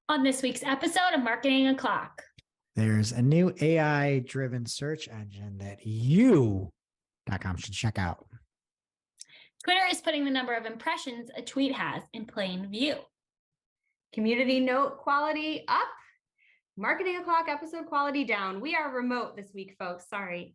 On this week's episode of Marketing O'Clock, there's a new AI-driven search engine that you.com should check out. Twitter is putting the number of impressions a tweet has in plain view. Community note quality up, Marketing O'Clock episode quality down. We are remote this week, folks. Sorry.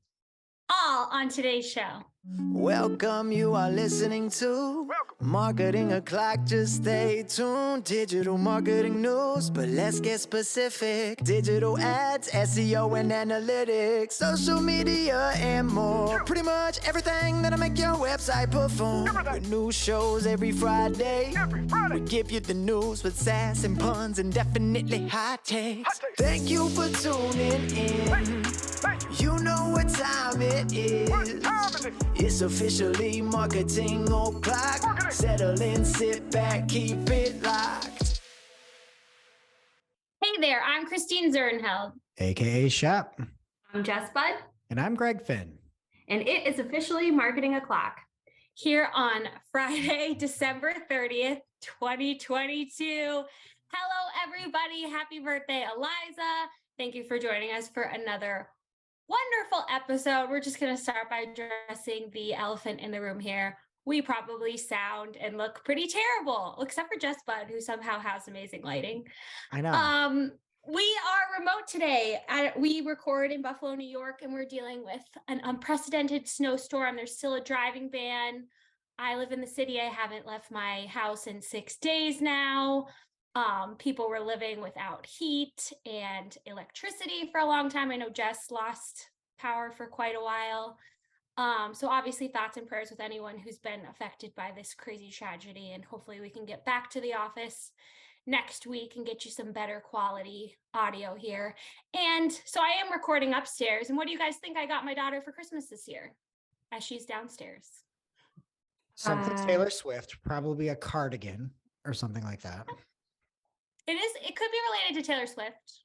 All on today's show. Welcome, you are listening to Marketing O'Clock. Just stay tuned. Digital marketing news, but let's get specific. Digital ads, SEO and analytics, social media and more. Pretty much everything that'll make your website perform. With new shows every Friday. We give you the news with sass and puns and definitely hot takes. Thank you for tuning in. You know what time it is. It's officially Marketing O'Clock. Settle in, sit back, keep it locked. Hey there, I'm Christine Zernheld, AKA Shep. I'm Jess Budd. And I'm Greg Finn. And it is officially Marketing O'Clock. Here on Friday, December 30th, 2022. Hello, everybody. Happy birthday, Eliza. Thank you for joining us for another wonderful episode. We're just going to start by addressing the elephant in the room here. We probably sound and look pretty terrible, except for Jess Budd, who somehow has amazing lighting. I know. We are remote today. We record in Buffalo, New York, and we're dealing with an unprecedented snowstorm. There's still a driving ban. I live in the city. I haven't left my house in 6 days now. People were living without heat and electricity for a long time. I know Jess lost power for quite a while. So obviously thoughts and prayers with anyone who's been affected by this crazy tragedy. And hopefully we can get back to the office next week and get you some better quality audio here. And so I am recording upstairs. And what do you guys think I got my daughter for Christmas this year as she's downstairs? Something Taylor Swift, probably a cardigan or something like that. It could be related to Taylor Swift.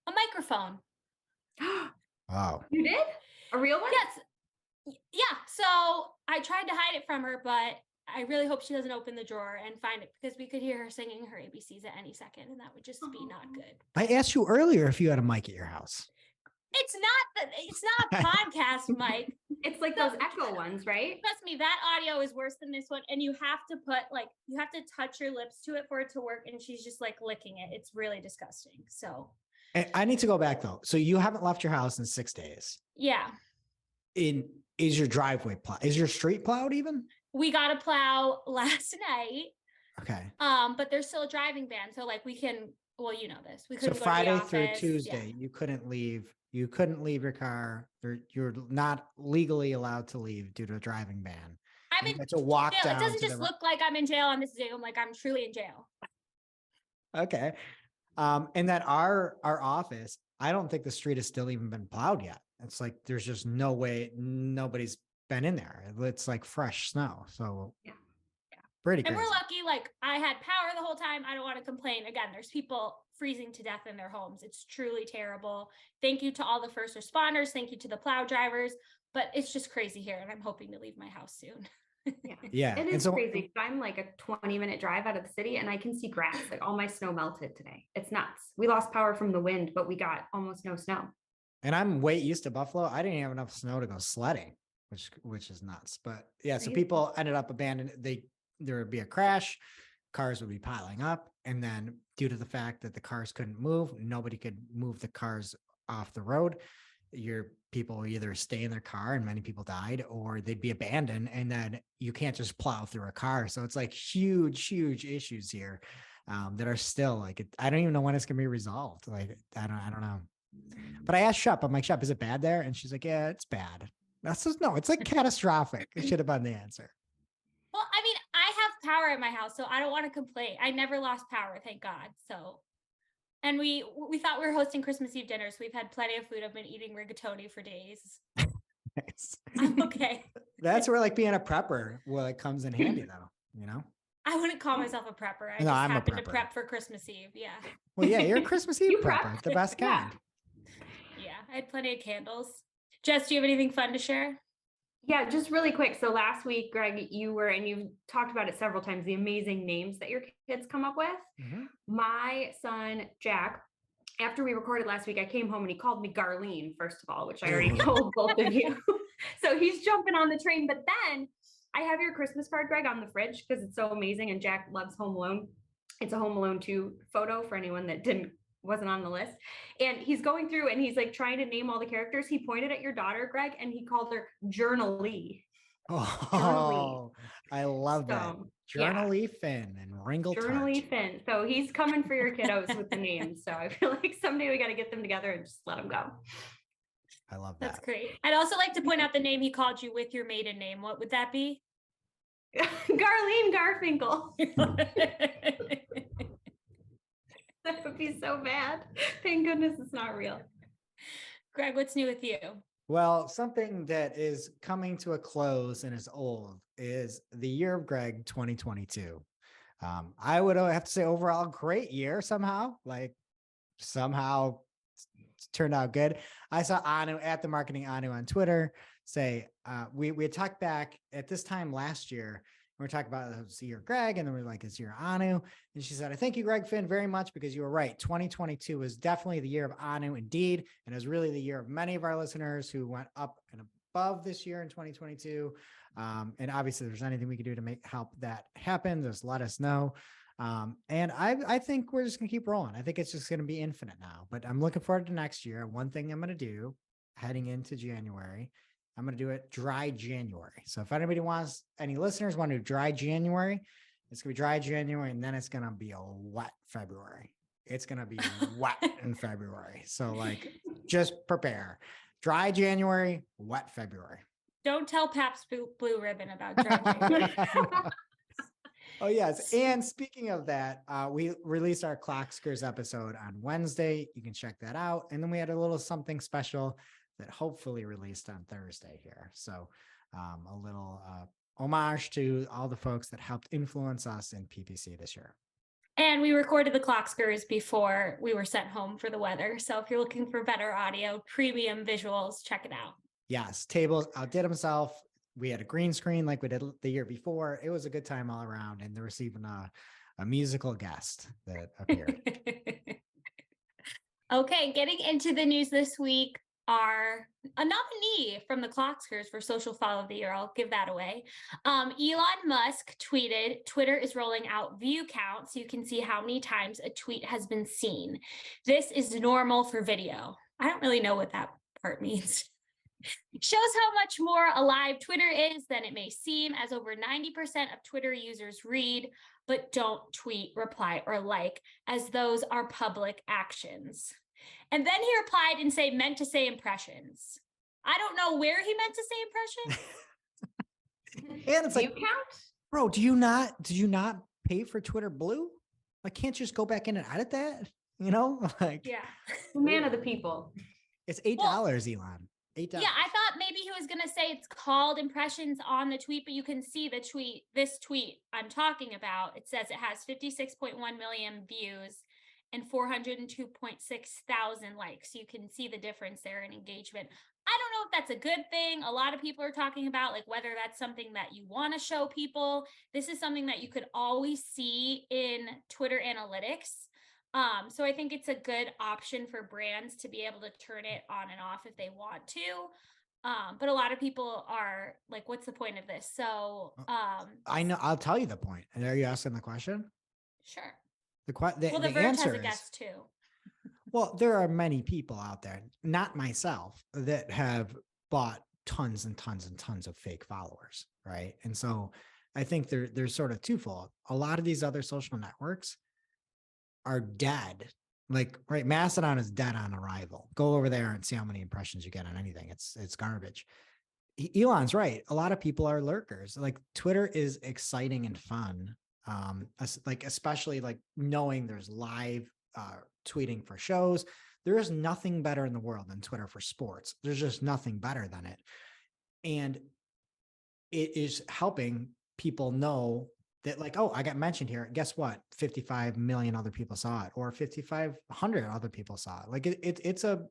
A microphone. Wow. You did? A real one? Yes. Yeah. So I tried to hide it from her, but I really hope she doesn't open the drawer and find it because we could hear her singing her ABCs at any second, and that would just be not good. I asked you earlier if you had a mic at your house. It's not a podcast mic. It's like those echo ones, right? Trust me, that audio is worse than this one. And you have to touch your lips to it for it to work. And she's just like licking it. It's really disgusting. So I need to go back though. So you haven't left your house in 6 days. Yeah. Is your driveway plowed? Is your street plowed even? We got a plow last night. Okay. But there's still a driving ban. So like we can, well, you know this. We couldn't so go Friday to the through office. Tuesday, Yeah. you couldn't leave. You couldn't leave your car. You're not legally allowed to leave due to a driving ban. I'm in jail. To walk jail. down. It doesn't just look like I'm in jail on this Zoom. Like I'm truly in jail. Okay. And then our office, I don't think the street has still even been plowed yet. It's like there's just no way nobody's been in there. It's like fresh snow. So yeah. Pretty And crazy. we're lucky, like I had power the whole time. I don't want to complain. Again, there's people freezing to death in their homes. It's truly terrible. Thank you to all the first responders. Thank you to the plow drivers. But it's just crazy here, and I'm hoping to leave my house soon. Yeah. It is crazy. I'm like a 20-minute drive out of the city and I can see grass. Like all my snow melted today. It's nuts. We lost power from the wind, but we got almost no snow. And I'm way east of Buffalo. I didn't have enough snow to go sledding, which is nuts. But yeah, so people ended up abandoning. There would be a crash, cars would be piling up. And then due to the fact that the cars couldn't move, nobody could move the cars off the road. Your people either stay in their car and many people died, or they'd be abandoned. And then you can't just plow through a car. So it's like huge issues here that are still like, I don't even know when it's going to be resolved. Like, I don't know. But I asked Shep, I'm like, Shep, is it bad there? And she's like, yeah, it's bad. That's just, no, it's like catastrophic. It should have been the answer. Well, I mean, I have power at my house, so I don't want to complain. I never lost power, thank God. So, and we thought we were hosting Christmas Eve dinner, so we've had plenty of food. I've been eating rigatoni for days. Nice. I'm okay. That's where like being a prepper, well, it comes in handy though, you know? I wouldn't call myself a prepper. I No, just I'm a happen to prepper. prep for Christmas Eve. Yeah. Well, yeah, you're a Christmas Eve You prepper, prepped. the best Yeah. kind. Yeah. I had plenty of candles. Jess, do you have anything fun to share? Yeah, just really quick. So last week, Greg, you've talked about it several times, the amazing names that your kids come up with. Mhm. My son, Jack, after we recorded last week, I came home and he called me Garlene, first of all, which I already told both of you. So he's jumping on the train. But then I have your Christmas card, Greg, on the fridge because it's so amazing. And Jack loves Home Alone. It's a Home Alone 2 photo for anyone that wasn't on the list. And he's going through and he's like trying to name all the characters. He pointed at your daughter, Greg, and he called her Journalee. Oh, I love that. So, Journalee Finn and Ringle Tart. Journalee Finn. So he's coming for your kiddos with the names. So I feel like someday we got to get them together and just let them go. I love that. That's great. I'd also like to point out the name he called you with your maiden name. What would that be? Garlene Garfinkel. That would be so bad. Thank goodness it's not real. Greg, what's new with you? Well, something that is coming to a close and is old is the year of Greg 2022. I would have to say overall great year somehow, somehow it's turned out good. I saw Anu at the Marketing Anu on Twitter say, we had talked back at this time last year. We were talking about it's the year of Greg, and then we were like, it's year Anu. And she said, I thank you, Greg Finn, very much because you were right. 2022 was definitely the year of Anu indeed. And it was really the year of many of our listeners who went up and above this year in 2022. And obviously, if there's anything we could do to help that happen, just let us know. And I think we're just going to keep rolling. I think it's just going to be infinite now, but I'm looking forward to next year. One thing I'm going to do heading into January, I'm going to do it dry January. So if anybody any listeners want to do dry January, it's going to be dry January, and then it's going to be a wet February. It's going to be wet in February. So just prepare. Dry January, wet February. Don't tell Pabst Blue Ribbon about dry January. Oh, yes. And speaking of that, we released our Clockskers episode on Wednesday. You can check that out. And then we had a little something special that hopefully released on Thursday here. So a little homage to all the folks that helped influence us in PPC this year. And we recorded the Clockskers before we were sent home for the weather. So if you're looking for better audio, premium visuals, check it out. Yes. Tables outdid himself. We had a green screen like we did the year before. It was a good time all around. And there was even a musical guest that appeared. Okay, getting into the news this week. A nominee from the Clockskers for Social Follow of the Year. I'll give that away. Elon Musk tweeted, Twitter is rolling out view count so you can see how many times a tweet has been seen. This is normal for video. I don't really know what that part means. Shows how much more alive Twitter is than it may seem, as over 90% of Twitter users read, but don't tweet, reply, or like, as those are public actions. And then he replied and meant to say impressions. I don't know where he meant to say impressions. And it's like, you count? Bro, did you not pay for Twitter Blue? Can't you just go back in and edit that? Yeah. Man of the people. It's $8, Elon. $8. Yeah, I thought maybe he was going to say it's called impressions on the tweet, but you can see the tweet, this tweet I'm talking about. It says it has 56.1 million views and 402.6 thousand likes. You can see the difference there in engagement. I don't know if that's a good thing. A lot of people are talking about whether that's something that you want to show people. This is something that you could always see in Twitter analytics. So I think it's a good option for brands to be able to turn it on and off if they want to. But a lot of people are like, what's the point of this? So I know, I'll tell you the point. And are you asking the question? Sure. The Verge answer has a guest too. Well, there are many people out there, not myself, that have bought tons and tons and tons of fake followers, right? And so I think there's sort of twofold. A lot of these other social networks are dead. Right, Mastodon is dead on arrival. Go over there and see how many impressions you get on anything. It's garbage. Elon's right. A lot of people are lurkers. Twitter is exciting and fun. Especially knowing there's live tweeting for shows. There is nothing better in the world than Twitter for sports. There's just nothing better than it. And it is helping people know that I got mentioned here. Guess what? 55 million other people saw it, or 5,500 other people saw it.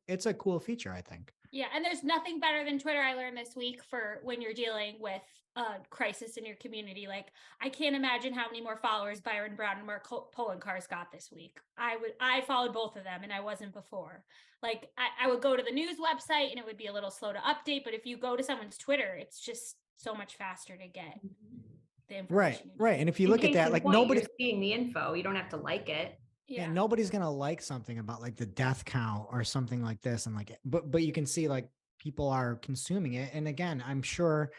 It's a cool feature, I think. Yeah, and there's nothing better than Twitter. I learned this week for when you're dealing with a crisis in your community. Like, I can't imagine how many more followers Byron Brown and Mark Poloncarz got this week. I followed both of them, and I wasn't before. Like, I would go to the news website, and it would be a little slow to update. But if you go to someone's Twitter, it's just so much faster to get the information. Right. And if you In look at case that, in like point, nobody's you're seeing the info. You don't have to like it. Yeah. and nobody's gonna like something about like the death count or something like this, and like, but you can see like people are consuming it. And again, I'm sure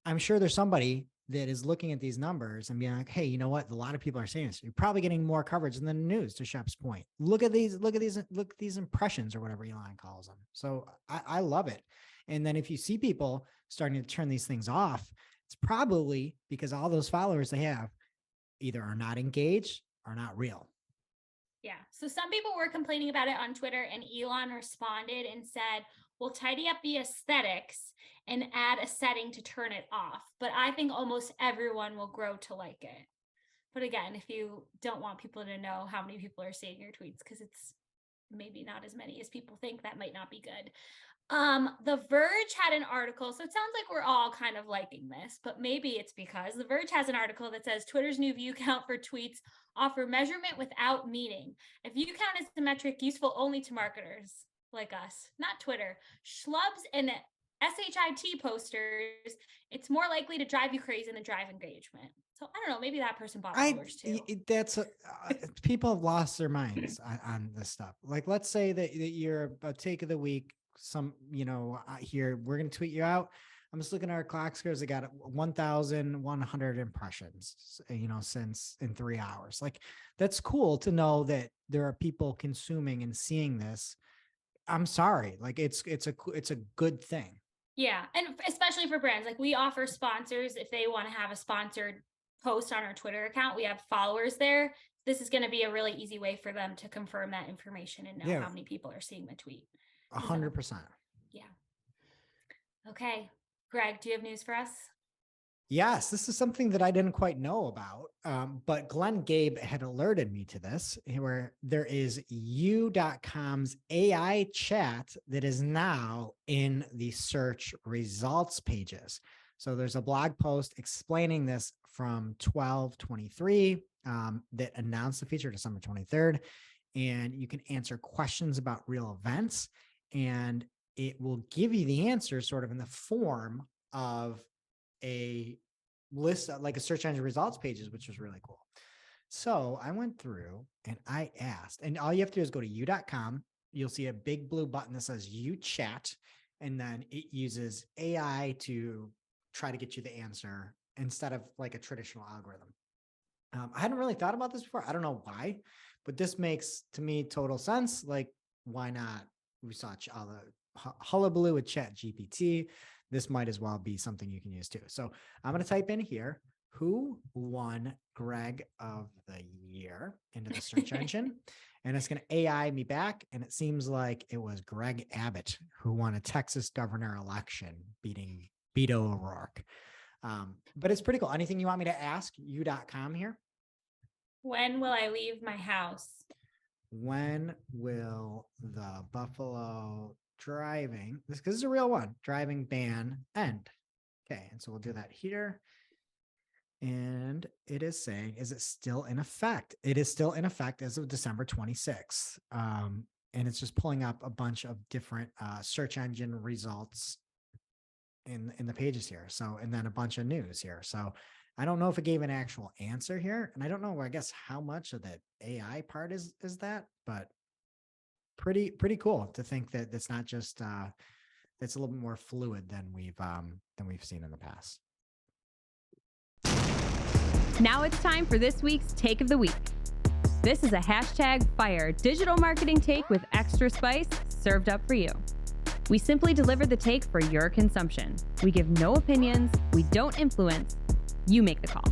there's somebody that is looking at these numbers and being like, hey, you know what? A lot of people are saying this. You're probably getting more coverage than the news, to Shep's point. Look at these impressions or whatever Elon calls them. So I love it. And then if you see people starting to turn these things off, it's probably because all those followers they have either are not engaged or not real. Yeah. So some people were complaining about it on Twitter, and Elon responded and said, we'll tidy up the aesthetics and add a setting to turn it off. But I think almost everyone will grow to like it. But again, if you don't want people to know how many people are seeing your tweets, because it's maybe not as many as people think, that might not be good. The Verge had an article. So it sounds like we're all kind of liking this, but maybe it's because The Verge has an article that says Twitter's new view count for tweets offer measurement without meaning. A view count is a metric useful only to marketers like us, not Twitter. Schlubs and SHIT posters, it's more likely to drive you crazy than drive engagement. So I don't know, maybe that person bought followers too. People have lost their minds on this stuff. Like, let's say that you're a take of the week. Here, we're going to tweet you out. I'm just looking at our clock scores. They got 1,100 impressions, since in 3 hours. Like, that's cool to know that there are people consuming and seeing this. I'm sorry. Like, it's a good thing. Yeah. And especially for brands, like we offer sponsors. If they want to have a sponsored post on our Twitter account, we have followers there. This is going to be a really easy way for them to confirm that information and know how many people are seeing the tweet. 100%. Yeah. Okay. Greg, do you have news for us? Yes, this is something that I didn't quite know about, but Glenn Gabe had alerted me to this, where there is U.com's AI chat that is now in the search results pages. So there's a blog post explaining this from 12/23 that announced the feature December 23rd, and you can answer questions about real events, and it will give you the answer sort of in the form of a list, like a search engine results pages, which was really cool. So I went through and I asked, and all you have to do is go to U.com. You'll see a big blue button that says U chat, and then it uses AI to try to get you the answer instead of like a traditional algorithm. I hadn't really thought about this before. I don't know why, but this makes to me total sense. Like, why not? We saw all the hullabaloo with Chat GPT. This might as well be something you can use too. So I'm going to type in here, who won Greg of the Year into the search engine. And it's going to AI me back. And it seems like it was Greg Abbott who won a Texas governor election, beating Beto O'Rourke. But it's pretty cool. Anything you want me to ask U.com here? When will I leave my house? When will the Buffalo driving, this is a real one, driving ban end? Okay, and so we'll do that here. And it is saying, is it still in effect? It is still in effect as of December 26th. And it's just pulling up a bunch of different search engine results in the pages here. So, and then a bunch of news here. So I don't know if it gave an actual answer here. And I don't know, I guess, how much of the AI part is that, but pretty cool to think that it's not just it's a little bit more fluid than we've seen in the past. Now it's time for this week's Take of the Week. This is a #fire digital marketing take with extra spice served up for you. We simply deliver the take for your consumption. We give no opinions. We don't influence. You make the call.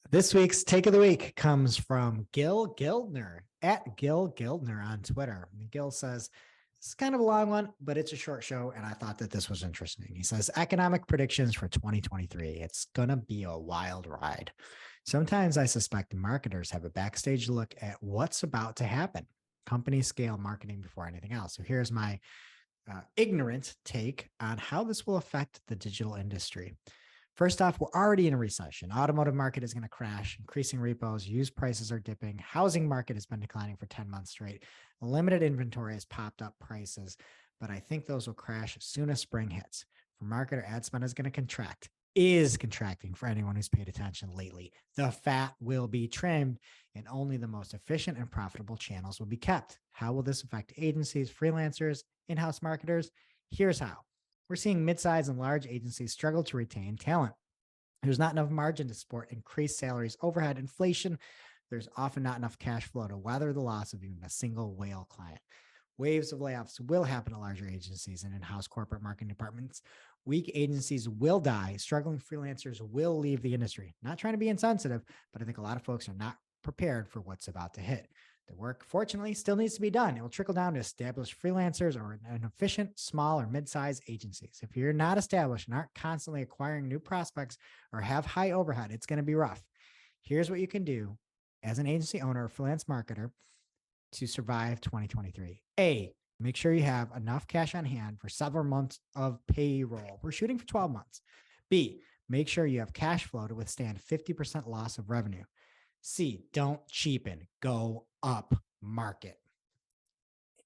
This week's Take of the Week comes from Gil Gildner, at Gil Gildner on Twitter. And Gil says, it's kind of a long one, but it's a short show, and I thought that this was interesting. He says, economic predictions for 2023. It's going to be a wild ride. Sometimes I suspect marketers have a backstage look at what's about to happen. Companies scale marketing before anything else. So here's my ignorant take on how this will affect the digital industry. First off, we're already in a recession. Automotive market is going to crash, increasing repos, used prices are dipping. Housing market has been declining for 10 months straight. Limited inventory has popped up prices, but I think those will crash as soon as spring hits. For marketer, ad spend is going to contract, is contracting for anyone who's paid attention lately. The fat will be trimmed and only the most efficient and profitable channels will be kept. How will this affect agencies, freelancers, in-house marketers? Here's how. We're seeing mid-size and large agencies struggle to retain talent. There's not enough margin to support increased salaries, overhead, inflation. There's often not enough cash flow to weather the loss of even a single whale client. Waves of layoffs will happen at larger agencies and in-house corporate marketing departments. Weak agencies will die. Struggling freelancers will leave the industry. Not trying to be insensitive, but I think a lot of folks are not prepared for what's about to hit. The work, fortunately, still needs to be done. It will trickle down to established freelancers or an efficient, small or mid-sized agencies. If you're not established and aren't constantly acquiring new prospects or have high overhead, it's going to be rough. Here's what you can do as an agency owner or freelance marketer to survive 2023. A, make sure you have enough cash on hand for several months of payroll. We're shooting for 12 months. B, make sure you have cash flow to withstand 50% loss of revenue. C, don't cheapen, go up market.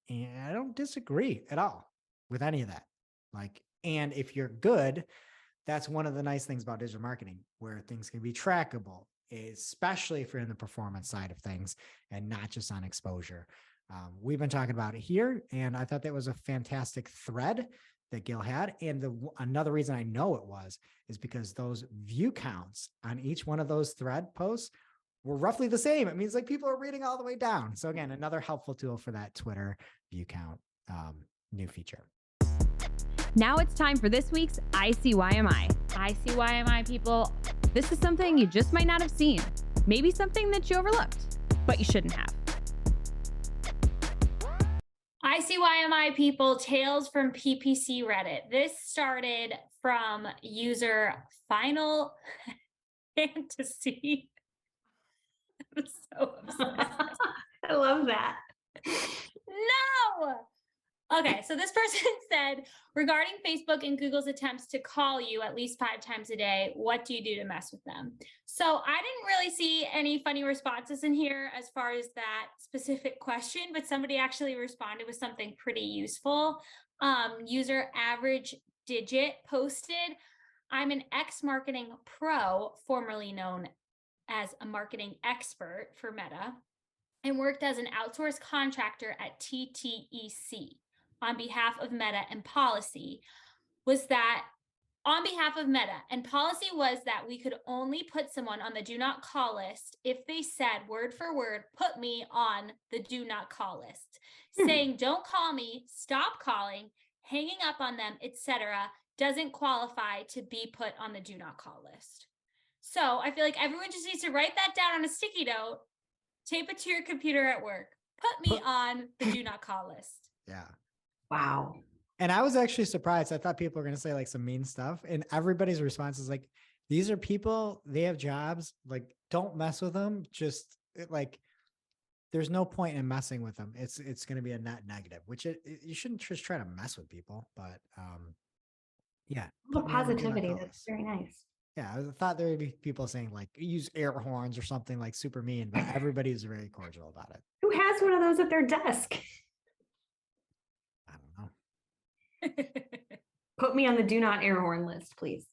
And I don't disagree at all with any of that. And if you're good, that's one of the nice things about digital marketing, where things can be trackable, especially if you're in the performance side of things and not just on exposure. We've been talking about it here, and I thought that was a fantastic thread that Gil had. And another reason I know it is because those view counts on each one of those thread posts were roughly the same. It means like people are reading all the way down. So again, another helpful tool for that Twitter view count new feature. Now it's time for this week's ICYMI. ICYMI people. This is something you just might not have seen. Maybe something that you overlooked, but you shouldn't have. ICYMI people, tales from PPC Reddit. This started from user Final Fantasy. I'm so obsessed. I love that. No. Okay, so this person said, regarding Facebook and Google's attempts to call you at least 5 times a day, what do you do to mess with them? So I didn't really see any funny responses in here as far as that specific question, but somebody actually responded with something pretty useful. User Average Digit posted, I'm an ex-marketing pro, formerly known as a marketing expert for Meta, and worked as an outsourced contractor at TTEC on behalf of Meta, and policy was that we could only put someone on the do not call list if they said word for word, put me on the do not call list. Saying don't call me, stop calling, hanging up on them, etc. doesn't qualify to be put on the do not call list. So I feel like everyone just needs to write that down on a sticky note, tape it to your computer at work, put me on the do not call list. Yeah. Wow. And I was actually surprised. I thought people were going to say like some mean stuff, and everybody's response is like, these are people, they have jobs, like don't mess with them. Just like, there's no point in messing with them. It's going to be a net negative, which you shouldn't just try to mess with people, but yeah. The positivity. That's very nice. Yeah, I thought there would be people saying like use air horns or something like super mean, but everybody is very cordial about it. Who has one of those at their desk? I don't know. Put me on the do not air horn list, please.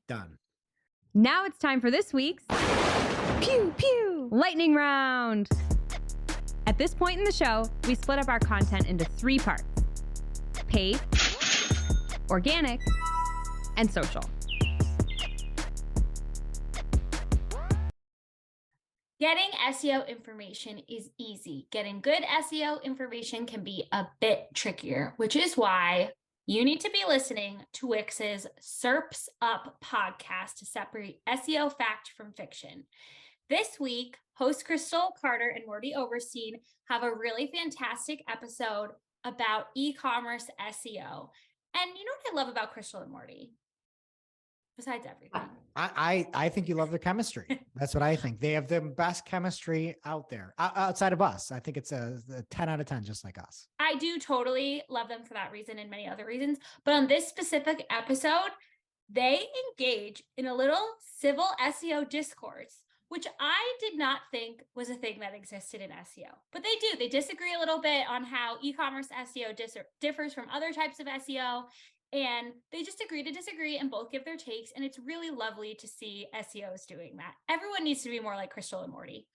Done. Now it's time for this week's Pew Pew Lightning Round. At this point in the show, we split up our content into 3 parts: paid, organic, and social. Getting SEO information is easy. Getting good SEO information can be a bit trickier, which is why you need to be listening to Wix's SERPs Up podcast to separate SEO fact from fiction. This week, hosts Crystal Carter and Morty Overstein have a really fantastic episode about e-commerce SEO. And you know what I love about Crystal and Morty? besides everything. I think you love their chemistry. That's what I think. They have the best chemistry out there outside of us. I think it's a 10 out of 10, just like us. I do totally love them for that reason and many other reasons. But on this specific episode, they engage in a little civil SEO discourse, which I did not think was a thing that existed in SEO. But they do. They disagree a little bit on how e-commerce SEO differs from other types of SEO. And they just agree to disagree and both give their takes. And it's really lovely to see SEOs doing that. Everyone needs to be more like Crystal and Morty.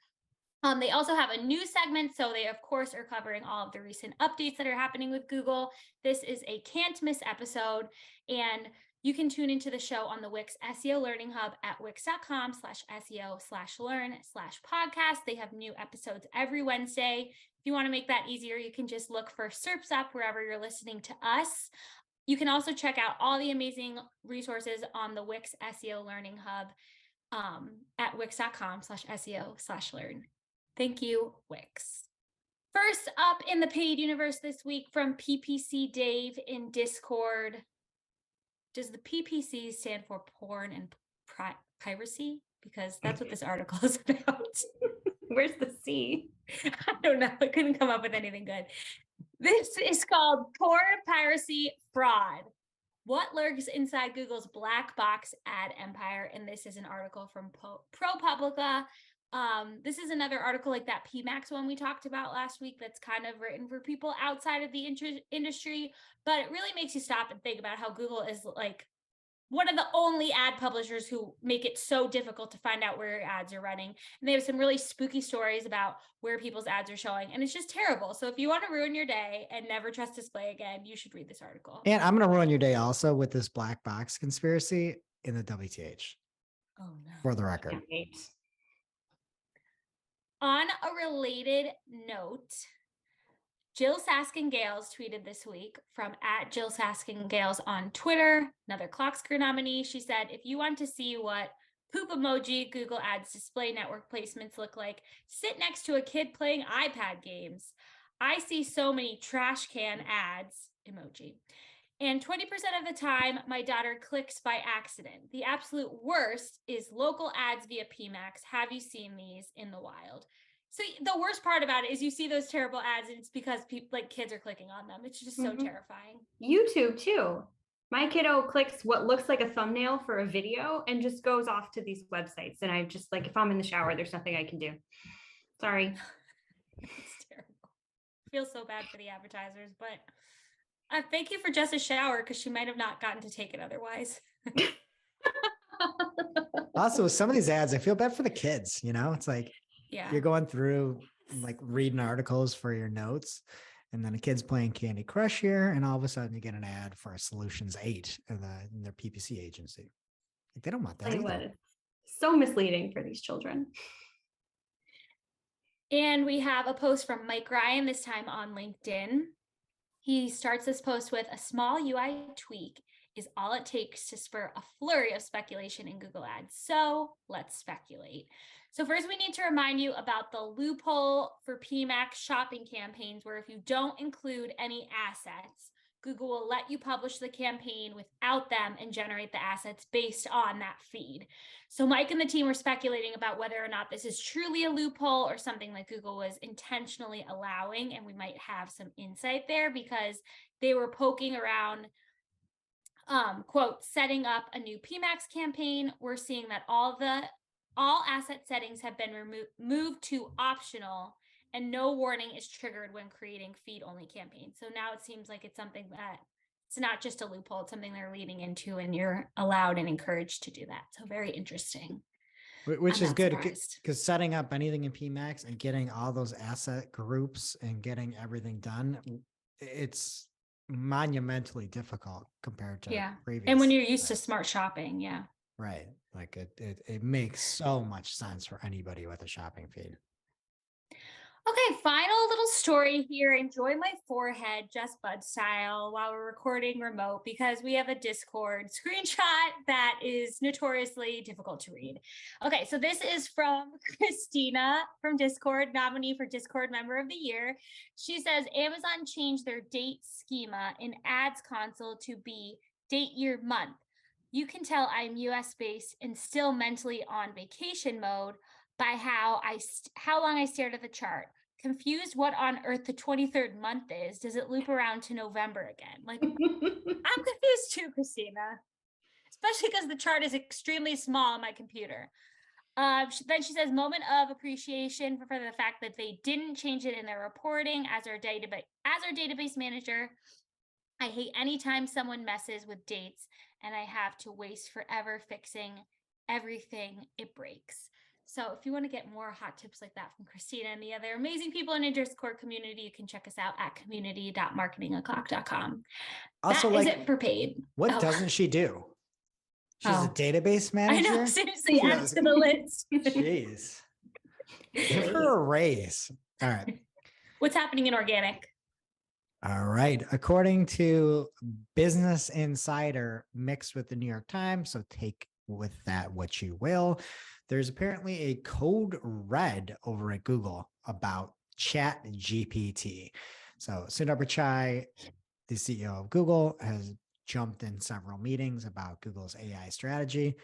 They also have a news segment. So they, of course, are covering all of the recent updates that are happening with Google. This is a can't miss episode. And you can tune into the show on the Wix SEO Learning Hub at wix.com/SEO/learn/podcast. They have new episodes every Wednesday. If you want to make that easier, you can just look for SERPs Up wherever you're listening to us. You can also check out all the amazing resources on the Wix SEO Learning Hub at wix.com/SEO/learn. Thank you, Wix. First up in the paid universe this week from PPC Dave in Discord. Does the PPC stand for porn and piracy? Because that's what this article is about. Where's the C? I don't know. I couldn't come up with anything good. This is called Porn, Piracy, Fraud. What lurks inside Google's black box ad empire? And this is an article from ProPublica. This is another article like that PMax one we talked about last week that's kind of written for people outside of the industry, but it really makes you stop and think about how Google is like one of the only ad publishers who make it so difficult to find out where your ads are running. And they have some really spooky stories about where people's ads are showing. And it's just terrible. So if you want to ruin your day and never trust display again, you should read this article. And I'm going to ruin your day also with this black box conspiracy in the WTH. Oh, no. For the record. On a related note, Jill Saskin-Gales tweeted this week from @Jill Saskin-Gales on Twitter, another Clockscrew nominee. She said, if you want to see what poop emoji Google Ads display network placements look like, sit next to a kid playing iPad games. I see so many trash can ads emoji. And 20% of the time, my daughter clicks by accident. The absolute worst is local ads via PMax. Have you seen these in the wild? So the worst part about it is you see those terrible ads and it's because people like kids are clicking on them. It's just so terrifying. YouTube too. My kiddo clicks what looks like a thumbnail for a video and just goes off to these websites. And I just like, if I'm in the shower, there's nothing I can do. Sorry. It's terrible. I feel so bad for the advertisers, but thank you for just a shower because she might have not gotten to take it otherwise. Also, with some of these ads, I feel bad for the kids. You know, it's like, yeah, you're going through like reading articles for your notes, and then a kid's playing Candy Crush here, and all of a sudden you get an ad for a Solutions 8 in their PPC agency. Like, they don't want that. It's so misleading for these children. And we have a post from Mike Ryan, this time on LinkedIn. He starts this post with, a small UI tweak is all it takes to spur a flurry of speculation in Google Ads. So let's speculate. So first, we need to remind you about the loophole for PMax shopping campaigns, where if you don't include any assets, Google will let you publish the campaign without them and generate the assets based on that feed. So Mike and the team were speculating about whether or not this is truly a loophole or something that Google was intentionally allowing, and we might have some insight there because they were poking around, quote, setting up a new PMax campaign. We're seeing that all asset settings have been moved to optional, and no warning is triggered when creating feed-only campaigns. So now it seems like it's something that it's not just a loophole, it's something they're leading into, and you're allowed and encouraged to do that. So very interesting. Which is good, because setting up anything in PMax and getting all those asset groups and getting everything done, it's monumentally difficult compared to previous. And when you're used to smart shopping, right. Like it makes so much sense for anybody with a shopping feed. Okay, final little story here. Enjoy my forehead, just bud style, while we're recording remote, because we have a Discord screenshot that is notoriously difficult to read. Okay, so this is from Christina from Discord, nominee for Discord Member of the Year. She says, Amazon changed their date schema in Ads Console to be date, year, month. You can tell I'm US based and still mentally on vacation mode by how long I stared at the chart. Confused what on earth the 23rd month is. Does it loop around to November again? Like, I'm confused too, Christina. Especially because the chart is extremely small on my computer. Then she says, moment of appreciation for the fact that they didn't change it in their reporting as our database manager. I hate anytime someone messes with dates and I have to waste forever fixing everything it breaks. So if you want to get more hot tips like that from Christina and the other amazing people in the Discord community, you can check us out at community.marketingoclock.com. Also, That is it for paid. What doesn't she do? She's a database I manager. know, seriously, add to the list. Jeez. Give her a raise. All right. What's happening in organic? All right. According to Business Insider mixed with the New York Times, so take with that what you will, there's apparently a code red over at Google about Chat GPT. So Sundar Pichai, the CEO of Google, has jumped in several meetings about Google's AI strategy.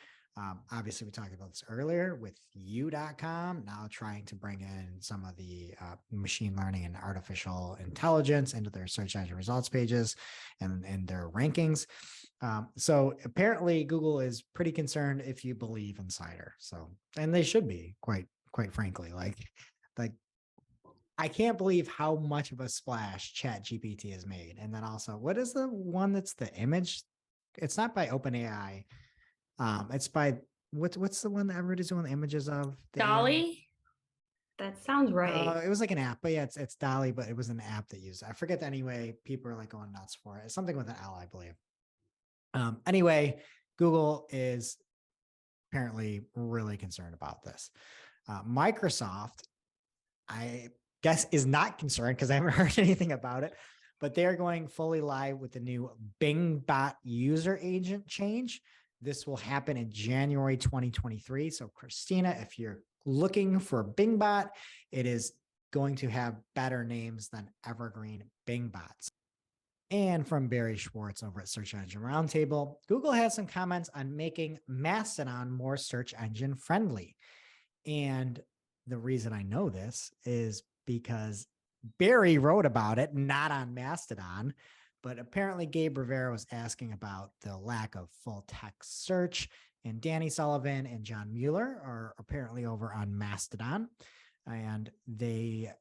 Obviously, we talked about this earlier with you.com, now trying to bring in some of the machine learning and artificial intelligence into their search engine results pages and their rankings. So apparently Google is pretty concerned, if you believe Insider. So, and they should be, quite frankly, like I can't believe how much of a splash Chat GPT has made. And then also, what is the one that's the image? It's not by OpenAI. It's by what's the one that everybody's doing the images of? Dolly? That sounds right. It was like an app, but yeah, it's Dolly, but it was an app that used it. I forget anyway. People are like going nuts for it. It's something with an L, I believe. Anyway, Google is apparently really concerned about this. Microsoft, I guess, is not concerned because I haven't heard anything about it, but they're going fully live with the new Bing bot user agent change. This will happen in January 2023. So Christina, if you're looking for a Bing bot, it is going to have better names than evergreen Bing bots. And from Barry Schwartz over at Search Engine Roundtable, Google has some comments on making Mastodon more search engine friendly. And the reason I know this is because Barry wrote about it, not on Mastodon, but apparently Gabe Rivera was asking about the lack of full text search, and Danny Sullivan and John Mueller are apparently over on Mastodon. And Danny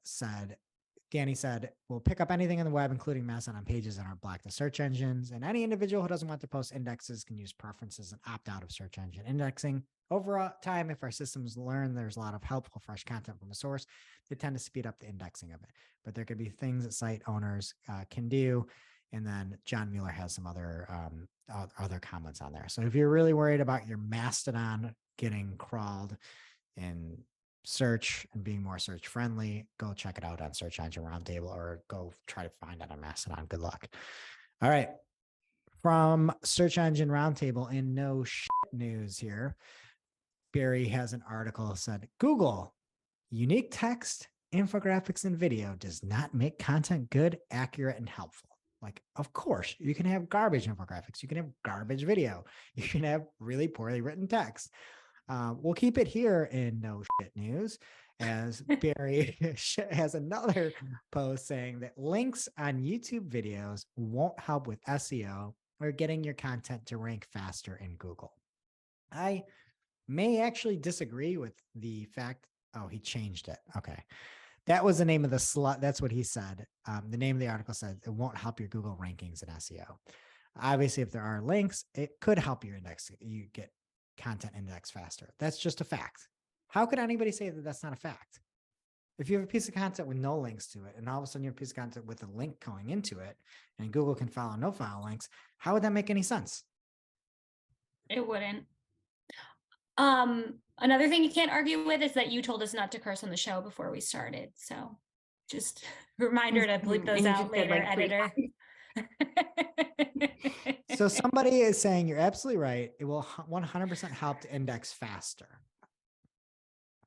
said, we'll pick up anything in the web, including Mastodon pages, and are blocked the search engines. And any individual who doesn't want to post indexes can use preferences and opt out of search engine indexing. Over time, if our systems learn there's a lot of helpful, fresh content from a source, they tend to speed up the indexing of it. But there could be things that site owners can do. And then John Mueller has some other comments on there. So if you're really worried about your Mastodon getting crawled in search and being more search friendly, go check it out on Search Engine Roundtable or go try to find it on Mastodon. Good luck. All right. From Search Engine Roundtable, in no shit news here, Barry has an article that said, Google, unique text, infographics, and video does not make content good, accurate, and helpful. Like, of course, you can have garbage infographics. You can have garbage video. You can have really poorly written text. We'll keep it here in no shit news, as Barry has another post saying that links on YouTube videos won't help with SEO or getting your content to rank faster in Google. I may actually disagree with the fact. Oh, he changed it. Okay. That was the name of the slot. That's what he said. The name of the article said it won't help your Google rankings in SEO. Obviously, if there are links, it could help your index. You get content index faster. That's just a fact. How could anybody say that that's not a fact? If you have a piece of content with no links to it, and all of a sudden you have a piece of content with a link going into it, and Google can follow no file links, how would that make any sense? It wouldn't. Another thing you can't argue with is that you told us not to curse on the show before we started. So just a reminder to bleep those out later, editor. So somebody is saying you're absolutely right. It will 100% help to index faster.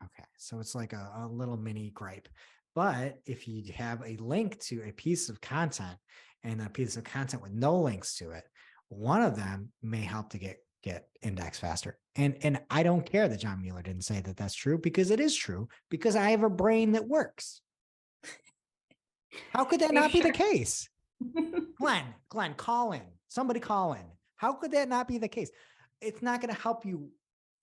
Okay, so it's like a little mini gripe. But if you have a link to a piece of content and a piece of content with no links to it, one of them may help to get get indexed faster. And I don't care that John Mueller didn't say that that's true, because it is true, because I have a brain that works. How could that not be the case? Glenn, call in. Somebody call in. How could that not be the case? It's not going to help you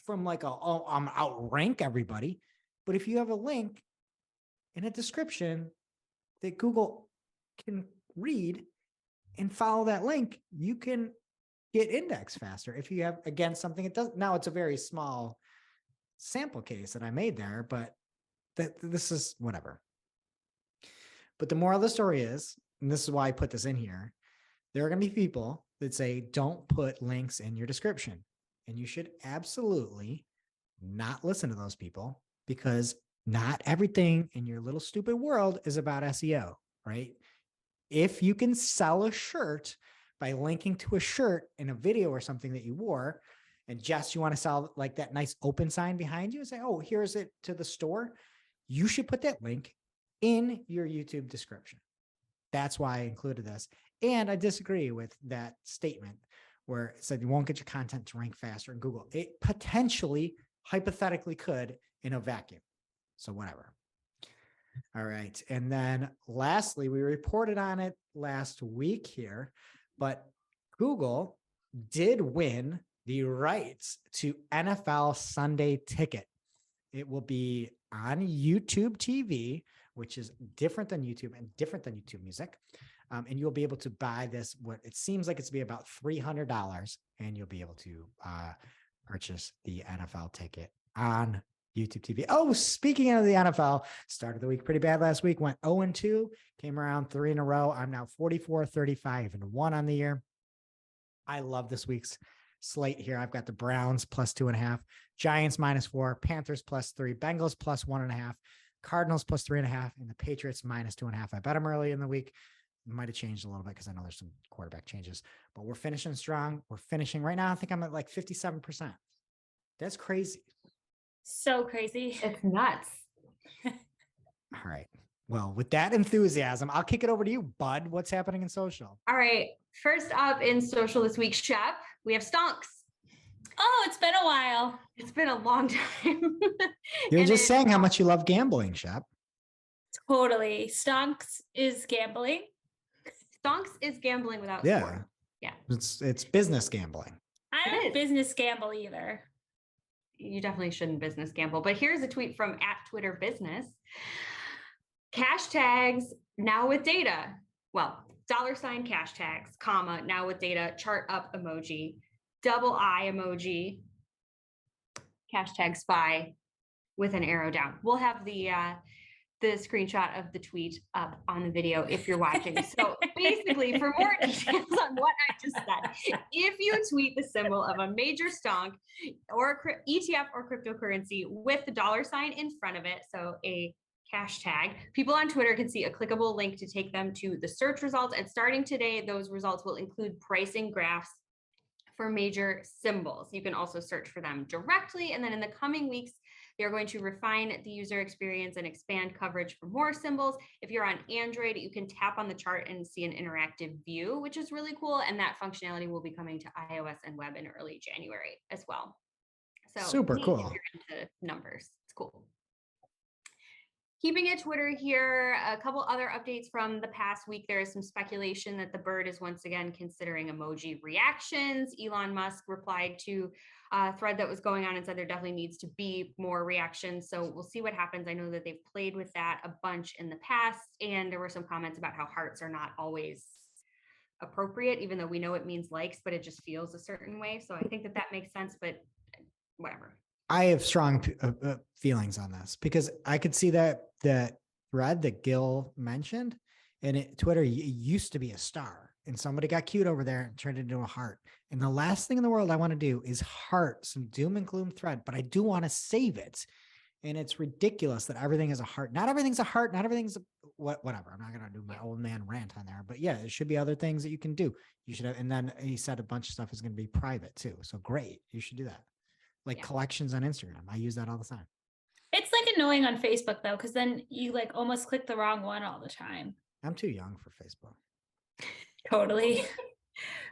from like I'm outrank everybody. But if you have a link in a description that Google can read and follow that link, you can get indexed faster. If you have, again, something it does. Now it's a very small sample case that I made there, but this is whatever. But the moral of the story is, and this is why I put this in here, there are going to be people that say, don't put links in your description. And you should absolutely not listen to those people, because not everything in your little stupid world is about SEO, right? If you can sell a shirt by linking to a shirt in a video or something that you wore, and Jess, you want to sell like that nice open sign behind you and say, oh, here's it to the store, you should put that link in your YouTube description. That's why I included this. And I disagree with that statement where it said you won't get your content to rank faster in Google. It potentially, hypothetically could in a vacuum. So whatever. All right. And then lastly, we reported on it last week here, but Google did win the rights to NFL Sunday Ticket. It will be on YouTube TV, which is different than YouTube and different than YouTube Music. And you'll be able to buy this, what it seems like it's to be about $300, and you'll be able to purchase the NFL ticket on YouTube TV. Oh, speaking of the NFL, started the week pretty bad last week, went 0-2, came around 3 in a row. I'm now 44-35-1 on the year. I love this week's slate here. I've got the Browns +2.5, Giants -4, Panthers +3, Bengals +1.5, Cardinals +3.5, and the Patriots -2.5. I bet them early in the week. It might have changed a little bit because I know there's some quarterback changes, but we're finishing strong. We're finishing right now. I think I'm at like 57%. That's crazy. So crazy. It's nuts. All right. Well, with that enthusiasm, I'll kick it over to you, Bud. What's happening in social? All right. First up in social this week, Shep, we have stonks. Oh, it's been a while. It's been a long time. You're just saying how much you love gambling, Shep. Totally. Stonks is gambling. Stonks is gambling without sport. Yeah. It's business gambling. I don't business gamble either. You definitely shouldn't business gamble. But here's a tweet from @TwitterBusiness. Cash tags now with data. Well, $ cash tags, comma, now with data, chart up emoji, double eye emoji, hashtag spy with an arrow down. We'll have the screenshot of the tweet up on the video if you're watching. So basically, for more details on what I just said, if you tweet the symbol of a major stonk or ETF or cryptocurrency with the $ in front of it, so a hashtag, people on Twitter can see a clickable link to take them to the search results. And starting today, those results will include pricing graphs for major symbols. You can also search for them directly. And then in the coming weeks, they're going to refine the user experience and expand coverage for more symbols. If you're on Android, you can tap on the chart and see an interactive view, which is really cool. And that functionality will be coming to iOS and web in early January as well. So super cool. If you're into numbers, it's cool. Keeping it Twitter here, a couple other updates from the past week. There is some speculation that the bird is once again considering emoji reactions. Elon Musk replied to a thread that was going on and said there definitely needs to be more reactions. So we'll see what happens. I know that they've played with that a bunch in the past, and there were some comments about how hearts are not always appropriate, even though we know it means likes, but it just feels a certain way. So I think that makes sense, but whatever. I have strong feelings on this because I could see that thread that Gil mentioned, and Twitter used to be a star, and somebody got cute over there and turned it into a heart. And the last thing in the world I want to do is heart some doom and gloom thread, but I do want to save it. And it's ridiculous that everything is a heart. Not everything's a heart. Not everything's whatever. I'm not going to do my old man rant on there, but yeah, there should be other things that you can do. You should have, and then he said a bunch of stuff is going to be private too. So great. You should do that. Like collections on Instagram. I use that all the time. It's like annoying on Facebook though, because then you like almost click the wrong one all the time. I'm too young for Facebook. Totally.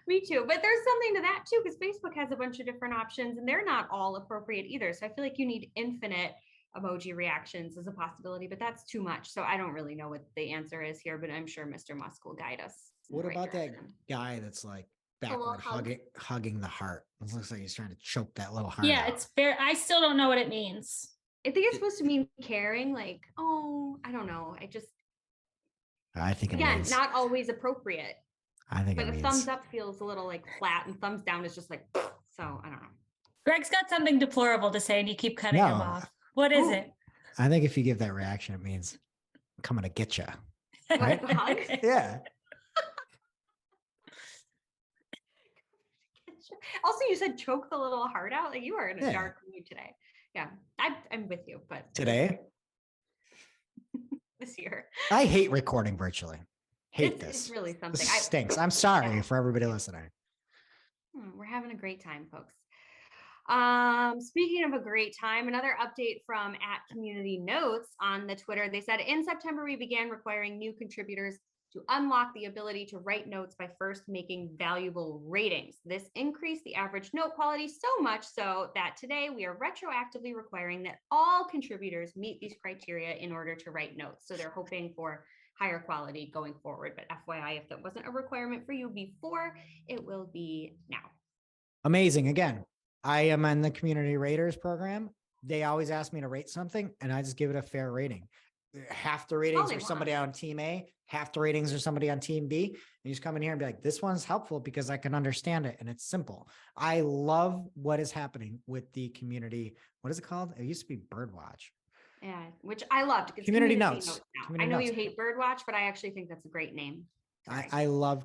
Me too. But there's something to that too, because Facebook has a bunch of different options and they're not all appropriate either. So I feel like you need infinite emoji reactions as a possibility, but that's too much. So I don't really know what the answer is here, but I'm sure Mr. Musk will guide us. What about that guy that's like backward hugging the heart? It looks like he's trying to choke that little heart. Yeah, out. it's fair. I still don't know what it means. I think it's supposed to mean caring, like, oh, I don't know. I think again, means, not always appropriate. I think, but a thumbs up feels a little like flat, and thumbs down is just like, so I don't know. Greg's got something deplorable to say, and you keep cutting him off. What is it? I think if you give that reaction, it means I'm coming to get you. Right? Yeah. Also, you said choke the little heart out. Like you are in a dark mood today. Yeah, I'm with you. But today, this year, I hate recording virtually. This. It's really something. This stinks. I'm sorry for everybody listening. We're having a great time, folks. Speaking of a great time, another update from @CommunityNotes on the Twitter. They said in September, we began requiring new contributors to unlock the ability to write notes by first making valuable ratings. This increased the average note quality so much so that today we are retroactively requiring that all contributors meet these criteria in order to write notes. So they're hoping for higher quality going forward. But FYI, if that wasn't a requirement for you before, it will be now. Amazing. Again, I am in the community raters program. They always ask me to rate something and I just give it a fair rating. Half the ratings are somebody on team A, half the ratings are somebody on team B. And you just come in here and be like, this one's helpful because I can understand it and it's simple. I love what is happening with the community. What is it called? It used to be Birdwatch. Yeah, which I loved. Community notes. I know you hate Birdwatch, but I actually think that's a great name. I love